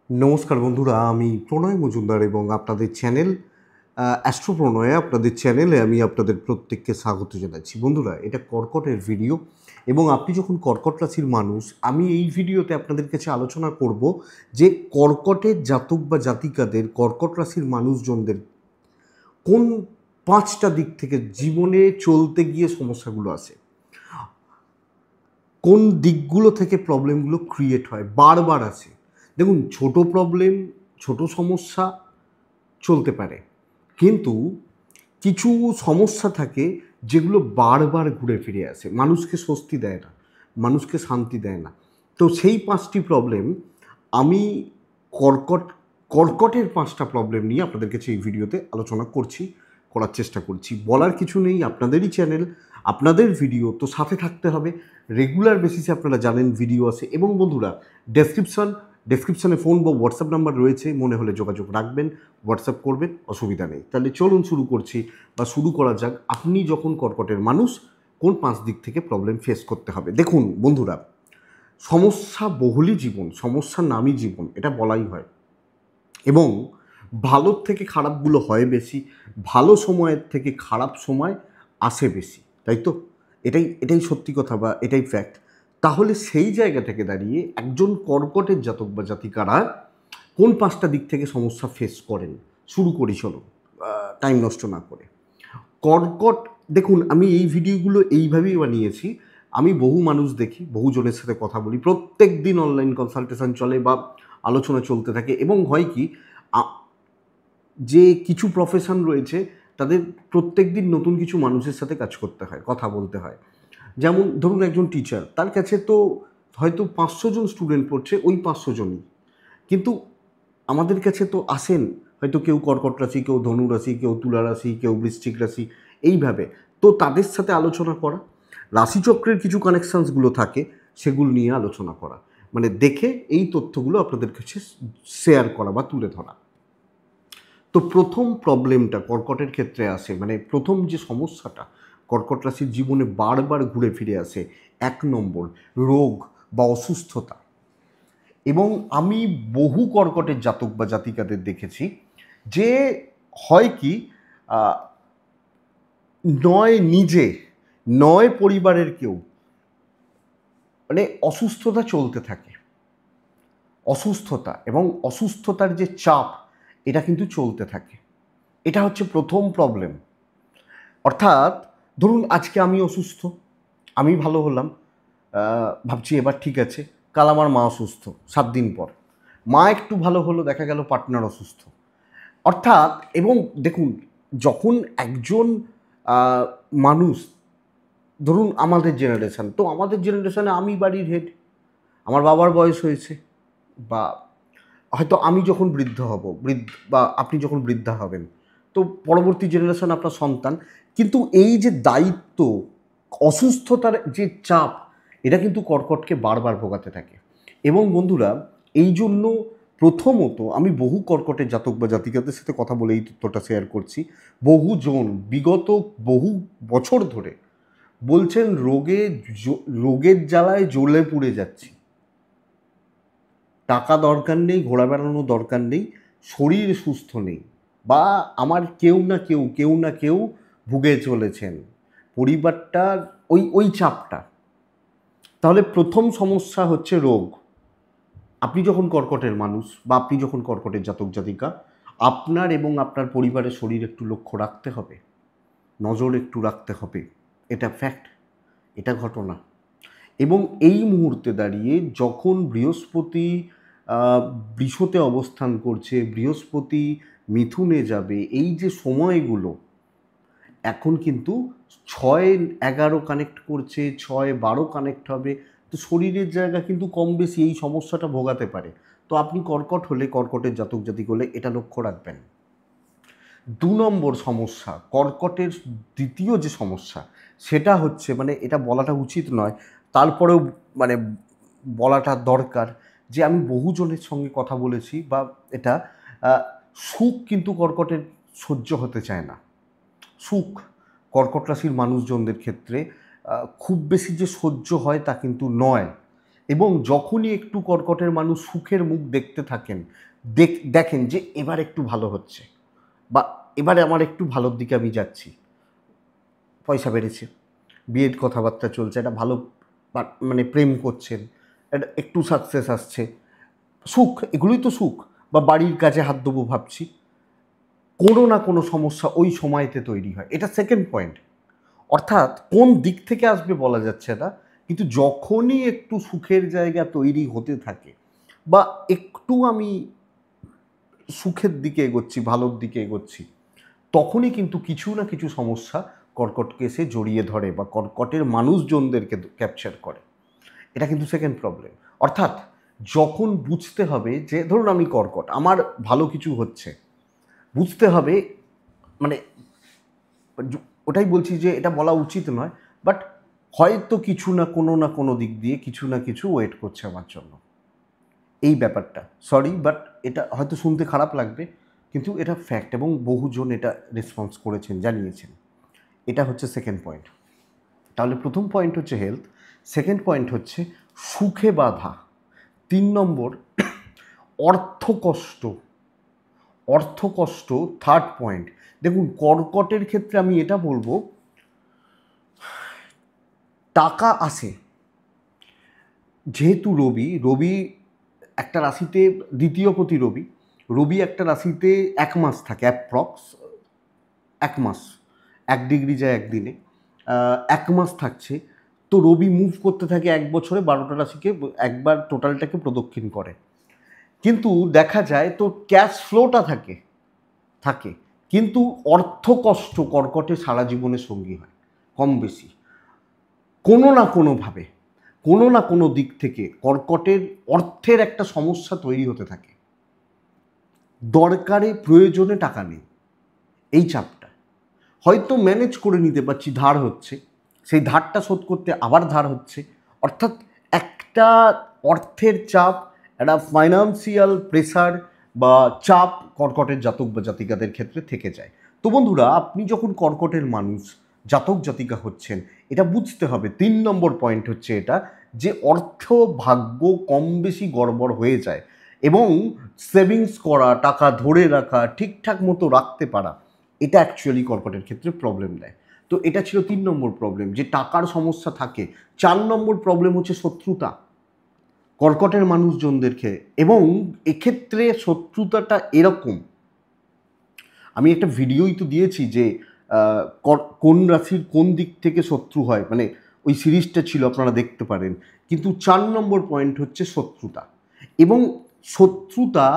নমস্কার বন্ধুরা, আমি প্রণয় মজুমদার এবং আপনাদের চ্যানেল অ্যাস্ট্রো প্রণয়ে আপনাদের চ্যানেলে আমি আপনাদের প্রত্যেককে স্বাগত জানাচ্ছি। বন্ধুরা, এটা কর্কটের ভিডিও এবং আপনি যখন কর্কট রাশির মানুষ, আমি এই ভিডিওতে আপনাদের কাছে আলোচনা করব যে কর্কটের জাতক বা জাতিকাদের, কর্কট রাশির মানুষজনদের কোন 5টা দিক থেকে জীবনে চলতে গিয়ে সমস্যাগুলো আসে, কোন দিকগুলো থেকে প্রবলেমগুলো ক্রিয়েট হয়, বারবার আসে। দেখুন, ছোট প্রবলেম, ছোট সমস্যা চলতে পারে, কিন্তু কিছু সমস্যা থাকে যেগুলো বারবার ঘুরে ফিরে আসে, মানুষকে স্বস্তি দেয় না, মানুষকে শান্তি দেয় না। তো সেই 5টি প্রবলেম আমি কর্কট কর্কটের 5টা প্রবলেম নিয়ে আপনাদের কাছে এই ভিডিওতে আলোচনা করার চেষ্টা করছি। বলার কিছু নেই, আপনাদেরই চ্যানেল, আপনাদের ভিডিও, তো সাথে থাকতে হবে। রেগুলার বেসিসে আপনারা জানেন ভিডিও আসে। এবং বন্ধুরা, ডেসক্রিপশনে ফোন বা হোয়াটসঅ্যাপ নাম্বার রয়েছে, মনে হলে যোগাযোগ রাখবেন, হোয়াটসঅ্যাপ করবেন, অসুবিধা নেই। তাহলে চলুন শুরু করা যাক। আপনি যখন কর্কটের মানুষ, কোন 5 দিক থেকে প্রবলেম ফেস করতে হবে? দেখুন বন্ধুরা, সমস্যা বহুলই জীবন, সমস্যার নামই জীবন, এটা বলাই হয়। এবং ভালোর থেকে খারাপগুলো হয় বেশি, ভালো সময়ের থেকে খারাপ সময় আসে বেশি, তাই তো? এটাই সত্যি কথা, বা এটাই ফ্যাক্ট। তাহলে সেই জায়গা থেকে দাঁড়িয়ে একজন কর্কটের জাতক বা জাতিকারা কোন 5টা দিক থেকে সমস্যা ফেস করেন, শুরু করি চলো, টাইম নষ্ট না করে। কর্কট, দেখুন, আমি এই ভিডিওগুলো এইভাবেই বানিয়েছি। আমি বহু মানুষ দেখি, বহুজনের সাথে কথা বলি, প্রত্যেক দিন অনলাইন কনসালটেশন চলে বা আলোচনা চলতে থাকে। এবং হয় কি, যে কিছু প্রফেশন রয়েছে, তাদের প্রত্যেক দিন নতুন কিছু মানুষের সাথে কাজ করতে হয়, কথা বলতে হয়। যেমন ধরুন, একজন টিচার, তার কাছে তো হয়তো 500 জন স্টুডেন্ট পড়ছে, ওই 500 জনই। কিন্তু আমাদের কাছে তো আসেন হয়তো কেউ কর্কট রাশি, কেউ ধনু রাশি, কেউ তুলা রাশি, কেউ বৃশ্চিক রাশি, এইভাবে। তো তাদের সাথে আলোচনা করা, রাশিচক্রের কিছু কানেকশানসগুলো থাকে, সেগুলো নিয়ে আলোচনা করা, মানে দেখে এই তথ্যগুলো আপনাদের কাছে শেয়ার করা বা তুলে ধরা। তো প্রথম প্রবলেমটা কর্কটের ক্ষেত্রে আসে, মানে প্রথম যে সমস্যাটা কর্কট রাশির জীবনে বারবার ঘুরে ফিরে আসে, 1 নম্বর, রোগ বা অসুস্থতা। এবং আমি বহু কর্কটের জাতক বা জাতিকাদের দেখেছি যে হয় কি, আহ, নয় নিজে, নয় পরিবারের কেউ, মানে অসুস্থতা চলতে থাকে। অসুস্থতা এবং অসুস্থতার যে চাপ, এটা কিন্তু চলতে থাকে। এটা হচ্ছে প্রথম প্রবলেম। অর্থাৎ ধরুন, আজকে আমি অসুস্থ, আমি ভালো হলাম, ভাবছি এবার ঠিক আছে, কাল আমার মা অসুস্থ, 7 দিন পর মা একটু ভালো হলো, দেখা গেল পার্টনার অসুস্থ। অর্থাৎ, এবং দেখুন, যখন একজন আহ, মানুষ, ধরুন আমাদের জেনারেশান, তো আমাদের জেনারেশানে আমি বাড়ির হেড, আমার বাবার বয়স হয়েছে, বা হয়তো আমি যখন বৃদ্ধ হব, বা আপনি যখন বৃদ্ধা হবেন, তো পরবর্তী জেনারেশন আপনার সন্তান। কিন্তু এই যে দায়িত্ব, অসুস্থতার যে চাপ, এটা কিন্তু কর্কটকে বারবার ভোগাতে থাকে। এবং বন্ধুরা, এই জন্য প্রথমত আমি বহু কর্কটের জাতক বা জাতিকাদের সাথে কথা বলে এই তথ্যটা শেয়ার করছি। বহুজন বিগত বহু বছর ধরে বলছেন রোগের জ্বালায় জ্বলে পুড়ে যাচ্ছি, টাকা দরকার নেই, ঘোরা বেড়ানো দরকার নেই, শরীর সুস্থ নেই, বা আমার কেউ না কেউ ভুগে চলেছেন, পরিবারটার ওই চাপটা। তাহলে প্রথম সমস্যা হচ্ছে রোগ। আপনি যখন কর্কটের মানুষ, বা আপনি যখন কর্কটের জাতক জাতিকা, আপনার এবং আপনার পরিবারের শরীর একটু লক্ষ্য রাখতে হবে, নজর একটু রাখতে হবে। এটা ফ্যাক্ট, এটা ঘটনা। এবং এই মুহূর্তে দাঁড়িয়ে যখন বৃহস্পতি বৃষতে অবস্থান করছে, বৃহস্পতি মিথুনে যাবে, এই যে সময়গুলো, এখন কিন্তু 6-11 কানেক্ট করছে, 6-12 কানেক্ট হবে। তো শরীরের জায়গা কিন্তু কম বেশি এই সমস্যাটা ভোগাতে পারে। তো আপনি কর্কট হলে, কর্কটের জাতক জাতিক হলে এটা লক্ষ্য রাখবেন। 2 নম্বর সমস্যা, কর্কটের দ্বিতীয় যে সমস্যা, সেটা হচ্ছে, মানে এটা বলাটা উচিত নয়, তারপরেও মানে বলাটা দরকার, যে আমি বহুজনের সঙ্গে কথা বলেছি, বা এটা আহ, সুখ কিন্তু কর্কটের সহ্য হতে চায় না। সুখ কর্কট রাশির মানুষজনদের ক্ষেত্রে খুব বেশি যে সহ্য হয় তা কিন্তু নয়। এবং যখনই একটু কর্কটের মানুষ সুখের মুখ দেখতে থাকেন, দেখেন যে এবার একটু ভালো হচ্ছে, বা এবারে আমার একটু ভালোর দিকে আমি যাচ্ছি, পয়সা বেড়েছে, বিয়ের কথাবার্তা চলছে, একটা ভালো মানে প্রেম করছেন, একটা একটু সাকসেস আসছে, সুখ, এগুলোই তো সুখ, বা বাড়ির কাজে হাত দেবো ভাবছি, কোনো না কোনো সমস্যা ওই সময়তে তৈরি হয়। এটা সেকেন্ড পয়েন্ট। অর্থাৎ কোন দিক থেকে আসবে বলা যাচ্ছে না, কিন্তু যখনই একটু সুখের জায়গা তৈরি হতে থাকে, বা একটু আমি সুখের দিকে এগোচ্ছি, ভালোর দিকে এগোচ্ছি, তখনই কিন্তু কিছু না কিছু সমস্যা কর্কটকে এসে জড়িয়ে ধরে বা কর্কটের মানুষজনদেরকে ক্যাপচার করে। এটা কিন্তু সেকেন্ড প্রবলেম। অর্থাৎ যখন বুঝতে হবে যে ধরুন আমি কর্কট, আমার ভালো কিছু হচ্ছে, বুঝতে হবে, মানে ওটাই বলছি যে এটা বলা উচিত নয়, বাট হয়তো কিছু না কোনো দিক দিয়ে কিছু না কিছু ওয়েট করছে আমার জন্য, এই ব্যাপারটা। সরি, বাট এটা হয়তো শুনতে খারাপ লাগবে, কিন্তু এটা ফ্যাক্ট, এবং বহুজন এটা রেসপন্স করেছেন, জানিয়েছেন। এটা হচ্ছে সেকেন্ড পয়েন্ট। তাহলে প্রথম পয়েন্ট হচ্ছে হেলথ, সেকেন্ড পয়েন্ট হচ্ছে সুখে বাধা, 3 নম্বর অর্থকষ্ট, থার্ড পয়েন্ট। দেখুন কর্কটের ক্ষেত্রে আমি এটা বলবো, টাকা আসে, যেহেতু রবি একটা রাশিতে, দ্বিতীয় প্রতি রবি একটা রাশিতে 1 মাস থাকে, অ্যাপ্রক্স 1 মাস, 1 ডিগ্রি যায় একদিনে, 1 মাস থাকছে। তো রবি মুভ করতে থাকে 1 বছরে 12টা রাশিকে একবার টোটালটাকে প্রদক্ষিণ করে, কিন্তু দেখা যায় তো ক্যাশ ফ্লোটা থাকে, কিন্তু অর্থ কষ্ট কর্কটে সারা জীবনের সঙ্গী হয়, কম বেশি কোনো না কোনোভাবে, কোনো না কোনো দিক থেকে কর্কটের অর্থের একটা সমস্যা তৈরি হতে থাকে, দরকারে প্রয়োজনে টাকা নেই, এই চাপটা হয়তো ম্যানেজ করে নিতে পারছি, ধার হচ্ছে, সেই ধারটা শোধ করতে আবার ধার হচ্ছে, অর্থাৎ একটা অর্থের চাপ, একটা ফাইন্যান্সিয়াল প্রেসার বা চাপ কর্কটের জাতক বা জাতিকাদের ক্ষেত্রে থেকে যায়। তো বন্ধুরা, আপনি যখন কর্কটের মানুষ, জাতক জাতিকা হচ্ছেন, এটা বুঝতে হবে, 3 নম্বর পয়েন্ট হচ্ছে এটা, যে অর্থ ভাগ্য কম বেশি গড়বড় হয়ে যায়, এবং সেভিংস করা, টাকা ধরে রাখা, ঠিকঠাক মতো রাখতে পারা, এটা অ্যাকচুয়ালি কর্কটের ক্ষেত্রে প্রবলেম দেয়। তো এটা ছিল 3 নম্বর প্রবলেম, যে টাকার সমস্যা থাকে। 4 নম্বর প্রবলেম হচ্ছে শত্রুতা কর্কটের মানুষজনদেরকে, এবং এক্ষেত্রে শত্রুতাটা এরকম, আমি একটা ভিডিওই তো দিয়েছি যে কোন রাশির কোন দিক থেকে শত্রু হয়, মানে ওই সিরিজটা ছিল, আপনারা দেখতে পারেন। কিন্তু 4 নম্বর পয়েন্ট হচ্ছে শত্রুতা, এবং শত্রুতা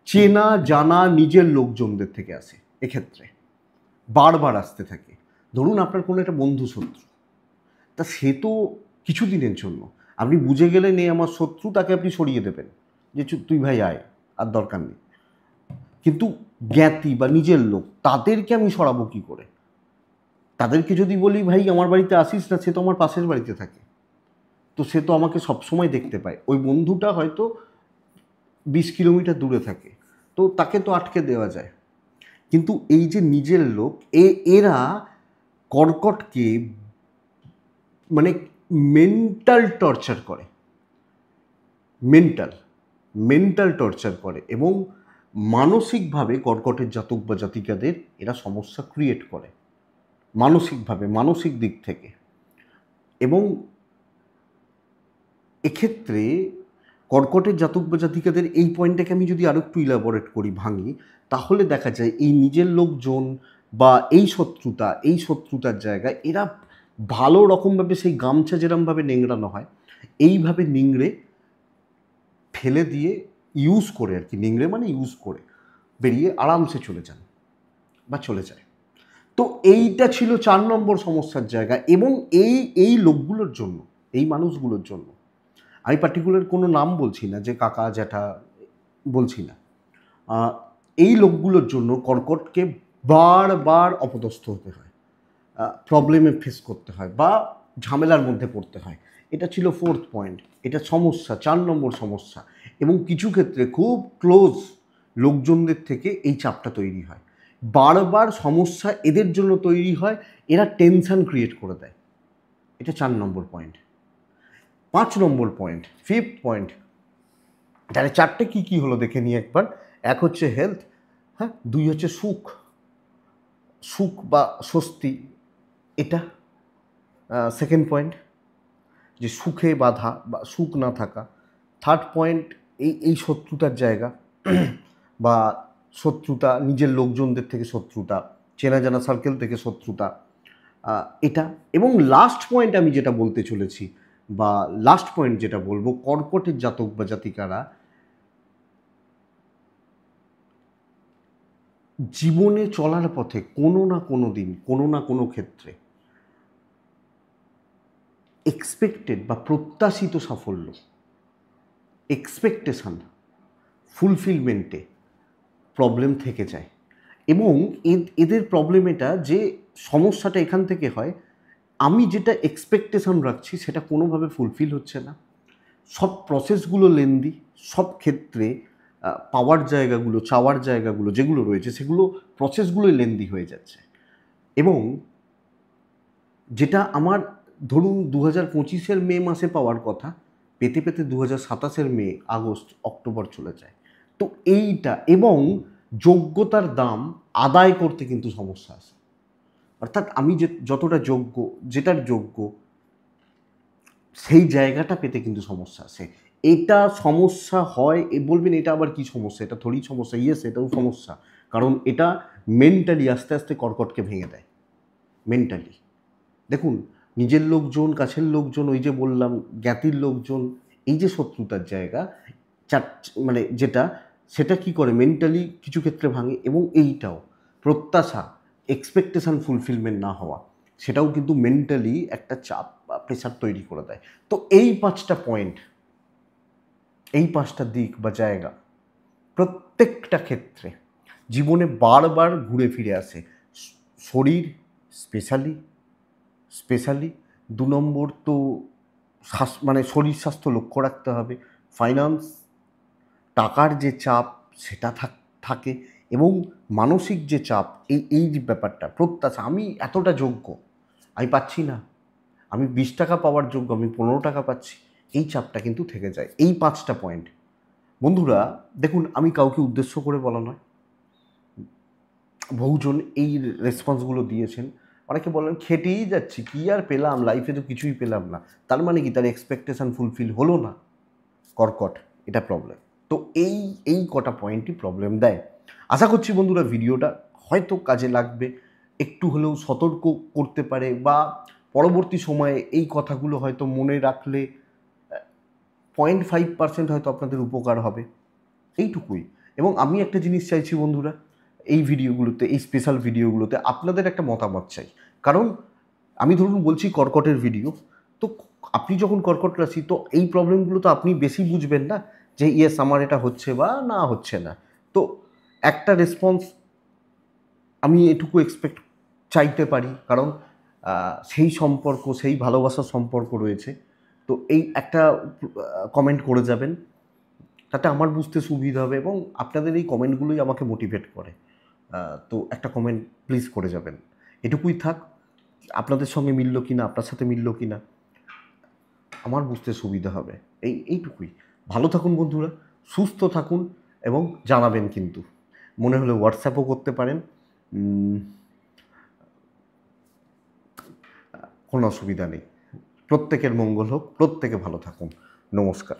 চেনা জানা নিজের লোকজনদের থেকে আসে, এক্ষেত্রে বারবার আসতে থাকে। ধরুন আপনার কোনো একটা বন্ধু শত্রু, তা সে তো কিছুদিনের জন্য, আপনি বুঝে গেলেন এই আমার শত্রু, তাকে আপনি সরিয়ে দেবেন, যে তুই ভাই আয়, আর দরকার নেই। কিন্তু জ্ঞাতি বা নিজের লোক, তাদেরকে আমি সরাবো কী করে? তাদেরকে যদি বলি ভাই আমার বাড়িতে আসিস না, সে তো আমার পাশের বাড়িতে থাকে, তো সে তো আমাকে সবসময় দেখতে পায়, ওই বন্ধুটা হয়তো 20 কিলোমিটার দূরে থাকে, তো তাকে তো আটকে দেওয়া যায়। কিন্তু এই যে নিজের লোক, এরা কর্কটকে মানে মেন্টাল টর্চার করে, মেন্টাল টর্চার করে, এবং মানসিকভাবে কর্কটের জাতক বা জাতিকাদের এরা সমস্যা ক্রিয়েট করে, মানসিকভাবে, মানসিক দিক থেকে। এবং এক্ষেত্রে কর্কটের জাতক বা জাতিকাদের এই পয়েন্টটাকে আমি যদি আরও একটু ইলাবোরেট করি, ভাঙি, তাহলে দেখা যায় এই নিজের লোকজন বা এই শত্রুতার জায়গায় এরা ভালো রকমভাবে, সেই গামছা যেরমভাবে নেংড়ানো হয়, এইভাবে নিংড়ে ফেলে দিয়ে, ইউজ করে আর কি, নিংড়ে মানে ইউজ করে বেরিয়ে আরামসে চলে যান বা চলে যায়। তো এইটা ছিল 4 নম্বর সমস্যার জায়গা। এবং এই লোকগুলোর জন্য, এই মানুষগুলোর জন্য, আমি পার্টিকুলার কোনো নাম বলছি না, যে কাকা জ্যাঠা বলছি না, এই লোকগুলোর জন্য কর্কটকে বারবার অপদস্থ হতে হয়, প্রবলেমে ফেস করতে হয়, বা ঝামেলার মধ্যে পড়তে হয়। এটা ছিল ফোর্থ পয়েন্ট, এটা সমস্যা, 4 নম্বর সমস্যা। এবং কিছু ক্ষেত্রে খুব ক্লোজ লোকজনদের থেকে এই চাপটা তৈরি হয়, বারবার সমস্যা এদের জন্য তৈরি হয়, এরা টেনশন ক্রিয়েট করে দেয়। এটা 4 নম্বর পয়েন্ট। 5 নম্বর পয়েন্ট, 5th পয়েন্ট, তাহলে 4টে কী কী হলো দেখে নিই একবার। 1 হচ্ছে হেলথ, হ্যাঁ, 2 হচ্ছে সুখ, সুখ বা স্বস্তি, এটা সেকেন্ড পয়েন্ট, যে সুখে বাধা বা সুখ না থাকা। থার্ড পয়েন্ট, এই শত্রুতার জায়গা বা শত্রুতা, নিজের লোকজনদের থেকে শত্রুতা, চেনা জানা সার্কেল থেকে শত্রুতা, এটা। এবং লাস্ট পয়েন্ট আমি যেটা বলতে চলেছি বা লাস্ট পয়েন্ট যেটা বলবো, কর্কটের জাতক বা জাতিকারা জীবনে চলার পথে কোনো না কোনো দিন, কোনো না কোনো ক্ষেত্রে এক্সপেক্টেড বা প্রত্যাশিত সাফল্য, এক্সপেকটেশন ফুলফিলমেন্টে প্রবলেম থেকে যায়। এবং এদের প্রবলেম এটা যে সমস্যাটা এখান থেকে হয়, আমি যেটা এক্সপেকটেশন রাখছি সেটা কোনোভাবে ফুলফিল হচ্ছে না, সব প্রসেসগুলো লেন্দি, সব ক্ষেত্রে পাওয়ার জায়গাগুলো, চাওয়ার জায়গাগুলো যেগুলো রয়েছে সেগুলো প্রসেসগুলোই লেন্দি হয়ে যাচ্ছে। এবং যেটা আমার ধরুন 2025-এর মে মাসে পাওয়ার কথা, পেতে পেতে 2027-এর মে, আগস্ট, অক্টোবর চলে যায়। তো এইটা, এবং যোগ্যতার দাম আদায় করতে কিন্তু সমস্যা আসে। অর্থাৎ আমি যে যতটা যোগ্য, যেটার যোগ্য, সেই জায়গাটা পেতে কিন্তু সমস্যা আসে। এটা সমস্যা হয়, বলবেন এটা আবার কি সমস্যা, এটা থোড়ি সমস্যা, ইয়েস এটাও সমস্যা, কারণ এটা মেন্টালি আস্তে আস্তে কর্কটকে ভেঙে দেয়। মেন্টালি দেখুন, নিজের লোকজন, কাছের লোকজন, ওই যে বললাম জ্ঞাতির লোকজন, এই যে শত্রুতার জায়গা, মানে যেটা, সেটা কি করে মেন্টালি কিছু ক্ষেত্রে ভাঙে। এবং এইটাও প্রত্যাশা, এক্সপেকটেশান ফুলফিলমেন্ট না হওয়া, সেটাও কিন্তু মেন্টালি একটা চাপ বা প্রেশার তৈরি করে দেয়। তো এই 5টা পয়েন্ট, এই 5টা দিক বা জায়গা প্রত্যেকটা ক্ষেত্রে জীবনে বারবার ঘুরে ফিরে আসে। শরীর স্পেশালি 2 নম্বর তো মানে শরীর স্বাস্থ্য লক্ষ্য রাখতে হবে, ফাইন্যান্স, টাকার যে চাপ সেটা থাকে, এবং মানসিক যে চাপ, এই যে ব্যাপারটা, প্রত্যাশা, আমি এতটা যোগ্য, আমি পাচ্ছি না, আমি 20 টাকা পাওয়ার যোগ্য, আমি 15 টাকা পাচ্ছি, এই চাপটা কিন্তু থেকে যায়। এই 5টা পয়েন্ট বন্ধুরা, দেখুন আমি কাউকে উদ্দেশ্য করে বলা নয়, বহুজন এই রেসপন্সগুলো দিয়েছেন। অনেকে বলেন খেটেই যাচ্ছি, কী আর পেলাম, লাইফে তো কিছুই পেলাম না। তার মানে কি তার এক্সপেকটেশান ফুলফিল হলো না? কর্কট, এটা প্রবলেম। তো এই কটা পয়েন্টই প্রবলেম দেয়। আশা করছি বন্ধুরা ভিডিওটা হয়তো কাজে লাগবে, একটু হলেও সতর্ক করতে পারে, বা পরবর্তী সময়ে এই কথাগুলো হয়তো মনে রাখলে 0.5% হয়তো আপনাদের উপকার হবে, এইটুকুই। এবং আমি একটা জিনিস চাইছি বন্ধুরা, এই ভিডিওগুলোতে, এই স্পেশাল ভিডিওগুলোতে আপনাদের একটা মতামত চাই। কারণ আমি ধরুন বলছি কর্কটের ভিডিও, তো আপনি যখন কর্কট রাশি, তো এই প্রবলেমগুলো তো আপনি বেশি বুঝবেন না, যে ইয়েস আমার এটা হচ্ছে বা না হচ্ছে না। তো একটা রেসপন্স আমি এটুকু এক্সপেক্ট চাইতে পারি, কারণ সেই সম্পর্ক, সেই ভালোবাসার সম্পর্ক রয়েছে। তো এই একটা কমেন্ট করে যাবেন, তাতে আমার বুঝতে সুবিধা হবে, এবং আপনাদের এই কমেন্টগুলোই আমাকে মোটিভেট করে। তো একটা কমেন্ট প্লিজ করে যাবেন, এটুকুই থাক। আপনাদের সঙ্গে মিলল কি না, আপনার সাথে মিলল কি না, আমার বুঝতে সুবিধা হবে, এইটুকুই। ভালো থাকুন বন্ধুরা, সুস্থ থাকুন, এবং জানাবেন কিন্তু, মনে হলে হোয়াটসঅ্যাপও করতে পারেন, কোনো অসুবিধা নেই। প্রত্যেকের মঙ্গল হোক, প্রত্যেকে ভালো থাকুন। নমস্কার।